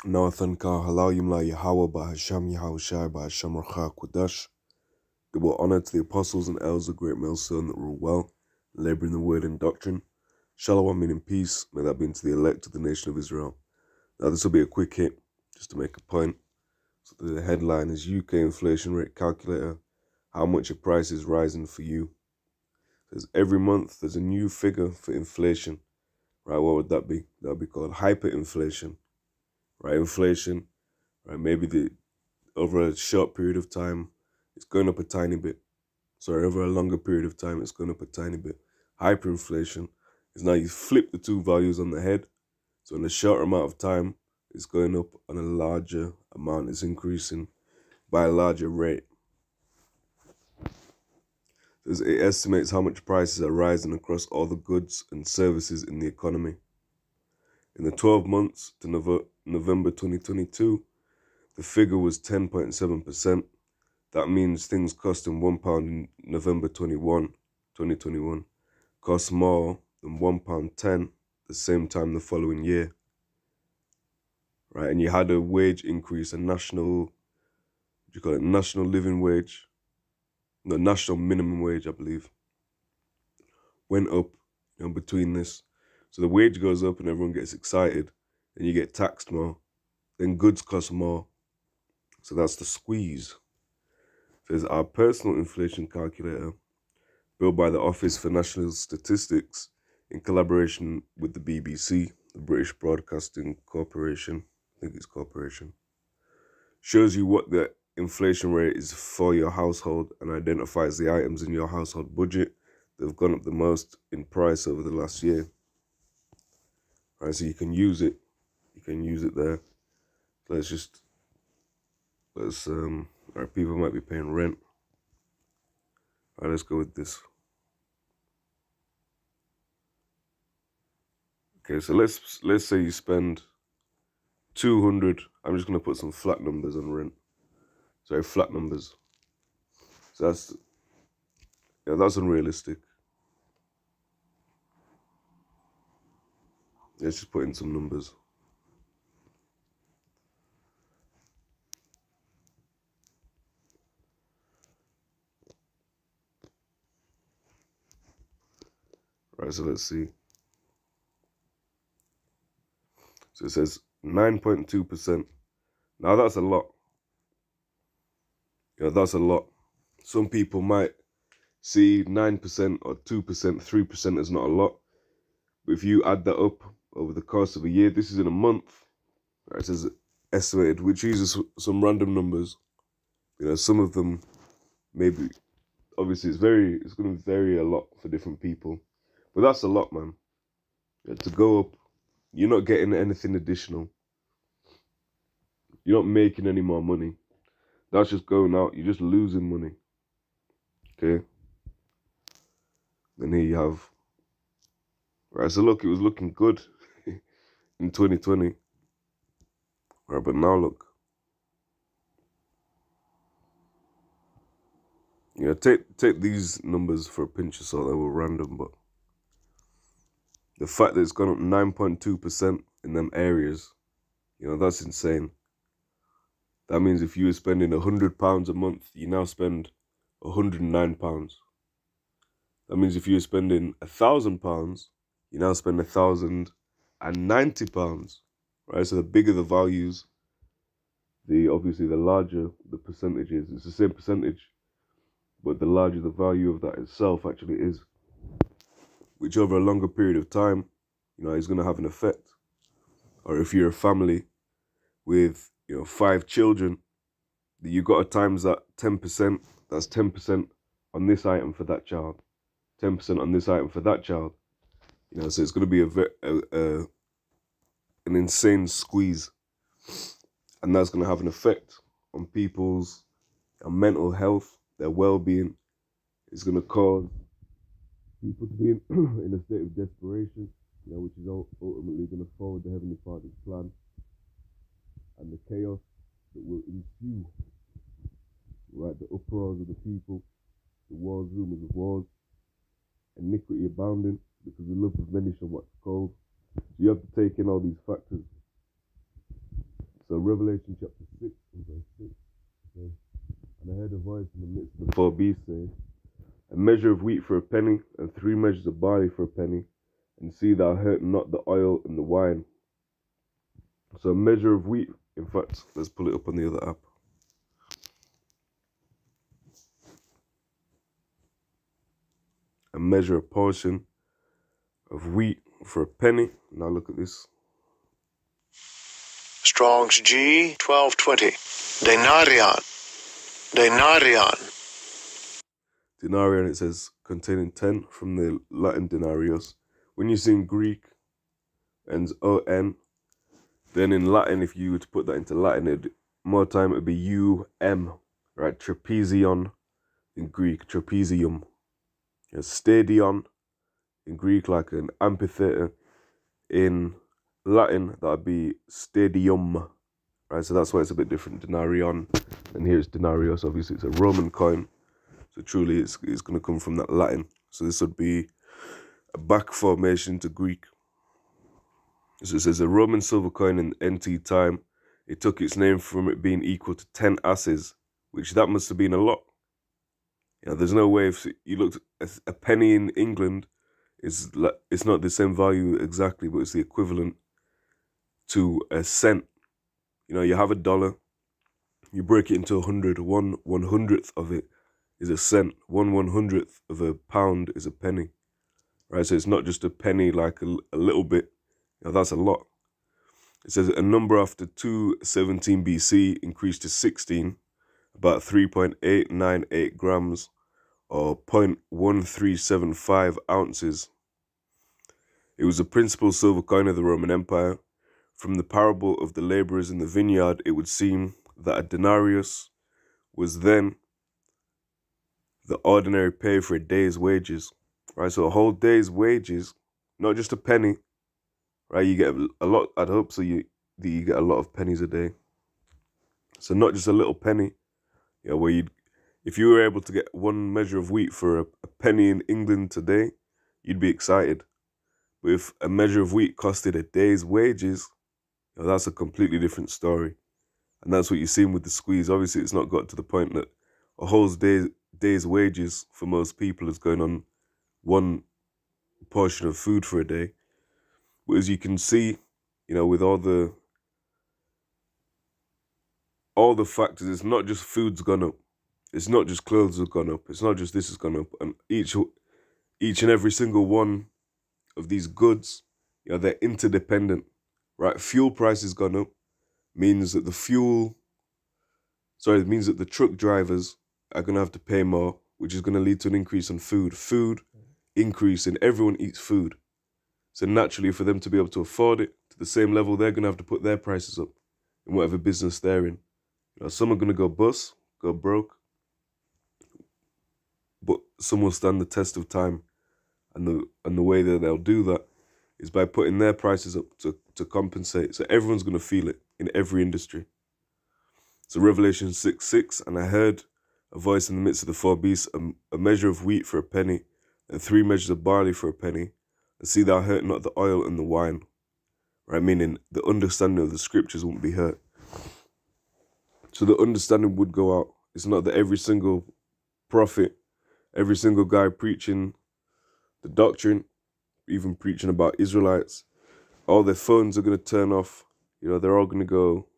Nathan ka halalyam la Yahawah bahasham Yahawashi bahasham Qudash. Give honor to the apostles and elders of great millstone that rule well, labour in the word and doctrine. Shalom, meaning peace. May that be unto the elect of the nation of Israel. Now this will be a quick hit, just to make a point. So the headline is UK inflation rate calculator. How much a price is rising for you? Because every month there's a new figure for inflation. Right, what would that be? That would be called hyperinflation. Right, inflation. Right, maybe over a short period of time, it's going up a tiny bit. Sorry, over a longer period of time, it's going up a tiny bit. Hyperinflation is now you flip the two values on the head. So in a short amount of time, it's going up on a larger amount. It's increasing by a larger rate. It estimates how much prices are rising across all the goods and services in the economy. In the 12 months to November 2022, the figure was 10.7%. That means things costing £1 in November 2021 cost more than £1.10 the same time the following year. Right, and you had a wage increase, a national, national living wage, no, national minimum wage, I believe, went up, between this. So the wage goes up and everyone gets excited, and you get taxed more. Then goods cost more. So that's the squeeze. There's our personal inflation calculator, built by the Office for National Statistics in collaboration with the BBC, the British Broadcasting Corporation, I think it's corporation, shows you what the inflation rate is for your household and identifies the items in your household budget that have gone up the most in price over the last year. Right, so you can use it. You can use it there. Alright, people might be paying rent. Alright, let's go with this. Okay, so let's say you spend 200. I'm just gonna put some flat numbers on rent. Sorry, flat numbers. So that's unrealistic. Let's just put in some numbers. Right, so let's see. So it says 9.2%. Now that's a lot. That's a lot. Some people might see 9% or 2%, 3% as not a lot. But if you add that up over the course of a year, this is in a month. Right, it says estimated, which uses some random numbers. Some of them maybe, obviously it's going to vary a lot for different people. But that's a lot, man. To go up, you're not getting anything additional. You're not making any more money. That's just going out. You're just losing money. Okay? Then here you have. Right, so look, it was looking good in 2020. Right, but now look. Take these numbers for a pinch of salt. They were random, but the fact that it's gone up 9.2% in them areas, that's insane. That means if you were spending £100 a month, you now spend £109. That means if you were spending £1,000, you now spend £1,090. Right? So the bigger the values, obviously the larger the percentage is. It's the same percentage, but the larger the value of that itself actually is, which over a longer period of time, is going to have an effect. Or if you're a family with 5 children, you got to times that 10%. That's 10% on this item for that child, 10% on this item for that child. So it's going to be an insane squeeze, and that's going to have an effect on people's mental health, their well-being. It's going to cause people to be in a state of desperation, which is ultimately going to forward the Heavenly Father's plan, and the chaos that will ensue. Right, the uproars of the people, the wars, rumors of wars, iniquity abounding, because the love of many shall wax cold. So you have to take in all these factors. Revelation chapter 6 and verse 6. Okay. And I heard a voice in the midst of the 4 beasts saying, a measure of wheat for a penny, and 3 measures of barley for a penny, and see thou hurt not the oil and the wine. So a measure of wheat, in fact, let's pull it up on the other app. A measure, a portion of wheat for a penny. Now look at this. Strong's G 1220. Denarion. Denarion, it says containing 10 from the Latin denarius. When you see in Greek ends O-N, then in Latin, if you were to put that into Latin, more time it would be U-M, right? Trapezion in Greek, trapezium. Stadion in Greek, like an amphitheater. In Latin, that would be stadium, right? So that's why it's a bit different, denarion. And here's denarius, obviously it's a Roman coin. So truly it's going to come from that Latin. So this would be a back formation to Greek. So it says a Roman silver coin in NT time. It took its name from it being equal to 10 asses, which that must have been a lot. There's no way if you looked at a penny in England, it's not the same value exactly, but it's the equivalent to a cent. You have $1, you break it into 100, 1/100th of it is a cent. 1/100th of a pound is a penny, right? So it's not just a penny like a little bit. That's a lot. It says a number after 217 BC increased to 16, about 3.898 grams or 0.1375 ounces. It was the principal silver coin of the Roman Empire. From the parable of the laborers in the vineyard, it would seem that a denarius was then the ordinary pay for a day's wages, right? So a whole day's wages, not just a penny, right? You get a lot, I'd hope so you get a lot of pennies a day. So not just a little penny, where if you were able to get 1 measure of wheat for a penny in England today, you'd be excited. But if a measure of wheat costed a day's wages, that's a completely different story. And that's what you're seeing with the squeeze. Obviously, it's not got to the point that a whole day's wages for most people is going on 1 portion of food for a day. But as you can see, with all the factors, it's not just food's gone up. It's not just clothes have gone up. It's not just this has gone up. And each and every single one of these goods, they're interdependent, right? Fuel price has gone up, means that the truck drivers are going to have to pay more, which is going to lead to an increase in food. Food increase, and everyone eats food. So naturally, for them to be able to afford it to the same level, they're going to have to put their prices up in whatever business they're in. Some are going to go bust, go broke, but some will stand the test of time. And the way that they'll do that is by putting their prices up to compensate. So everyone's going to feel it in every industry. So Revelation 6:6, and I heard a voice in the midst of the 4 beasts, a measure of wheat for a penny, and 3 measures of barley for a penny, and see thou hurt not the oil and the wine. Right, meaning the understanding of the scriptures won't be hurt. So the understanding would go out. It's not that every single prophet, every single guy preaching the doctrine, even preaching about Israelites, all their phones are going to turn off. They're all going to go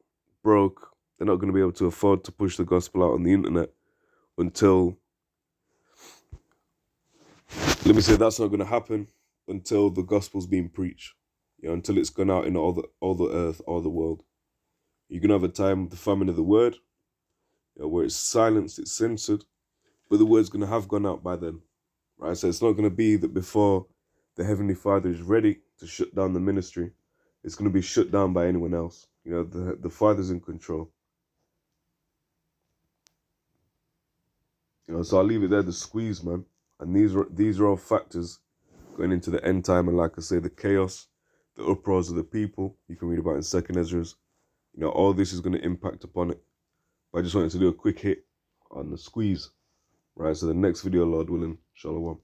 broke. They're not going to be able to afford to push the gospel out on the internet until, let me say, that's not going to happen until the gospel's being preached. Until it's gone out in all the earth, all the world. You're going to have a time of the famine of the word, where it's silenced, it's censored, but the word's going to have gone out by then. Right, so it's not going to be that before the Heavenly Father is ready to shut down the ministry, it's going to be shut down by anyone else. The Father's in control. So I'll leave it there, the squeeze, man. And these are all factors going into the end time. And like I say, the chaos, the uproars of the people, you can read about in 2nd Ezra's. All this is going to impact upon it. But I just wanted to do a quick hit on the squeeze. Right, so the next video, Lord willing, Shalom.